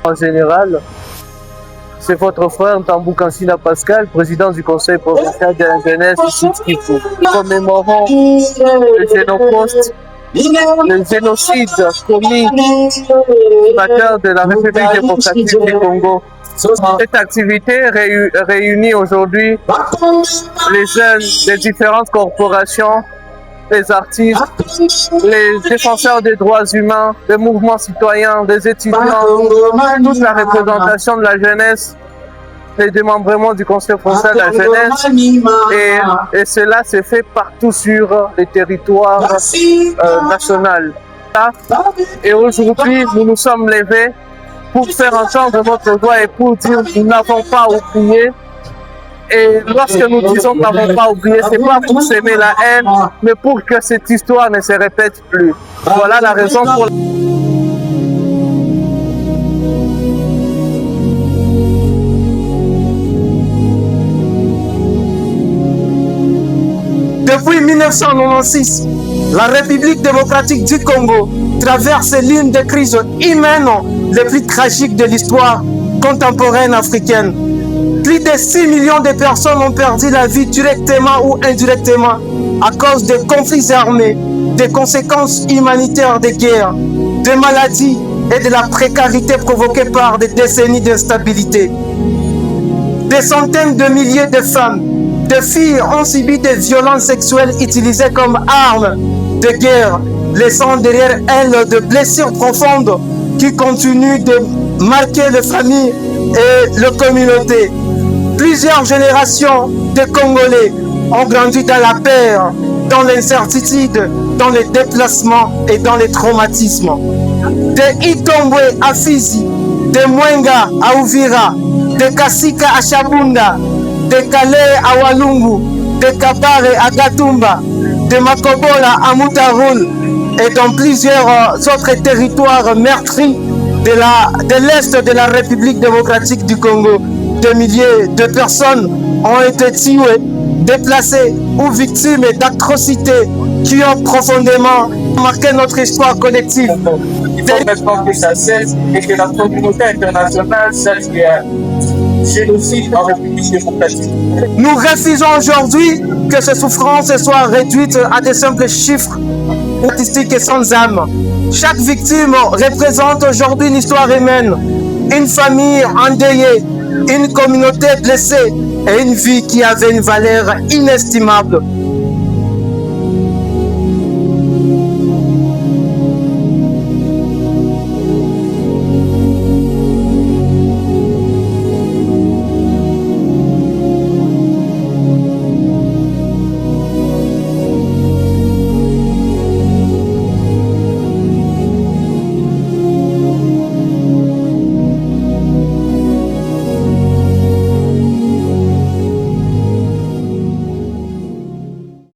En général, c'est votre frère Ntambou Kansina Pascal, président du conseil provincial de la jeunesse ici de Kivu. Commémorons le génoposte, le génocide commis par de la République démocratique du Congo. Cette activité réunit aujourd'hui les jeunes des différentes corporations, les artistes, les défenseurs des droits humains, les mouvements citoyens, les étudiants, toute la représentation de la jeunesse, les démembrements du Conseil français de la jeunesse, et cela se fait partout sur les territoires nationaux. Et aujourd'hui, nous nous sommes levés pour faire entendre notre voix et pour dire que nous n'avons pas oublié. Et lorsque nous disons que nous n'avons pas oublié, ce n'est pas pour s'aimer la haine, mais pour que cette histoire ne se répète plus. Voilà la raison pour Depuis 1996, la République démocratique du Congo traverse l'une des crises humaines les plus tragiques de l'histoire contemporaine africaine. Plus de 6 millions de personnes ont perdu la vie directement ou indirectement à cause de conflits armés, des conséquences humanitaires des guerres, des maladies et de la précarité provoquée par des décennies d'instabilité. Des centaines de milliers de femmes, de filles ont subi des violences sexuelles utilisées comme armes de guerre, laissant derrière elles de blessures profondes qui continuent de marquer les familles et les communautés. Plusieurs générations de Congolais ont grandi dans la peur, dans l'incertitude, dans les déplacements et dans les traumatismes. De Itombwe à Fizi, de Mwenga à Uvira, de Kasika à Shabunda, de Calais à Walungu, de Kabare à Gatumba, de Makobola à Mutaroul et dans plusieurs autres territoires meurtris de l'Est de la République démocratique du Congo. Des milliers de personnes ont été tuées, déplacées ou victimes d'atrocités qui ont profondément marqué notre histoire collective. Il faut maintenant que ça cesse et que la communauté internationale sache qu'il y a génocide en République démocratique. Nous refusons aujourd'hui que ces souffrances soient réduites à de simples chiffres statistiques et sans âme. Chaque victime représente aujourd'hui une histoire humaine, une famille endeuillée, une communauté blessée et une vie qui avait une valeur inestimable.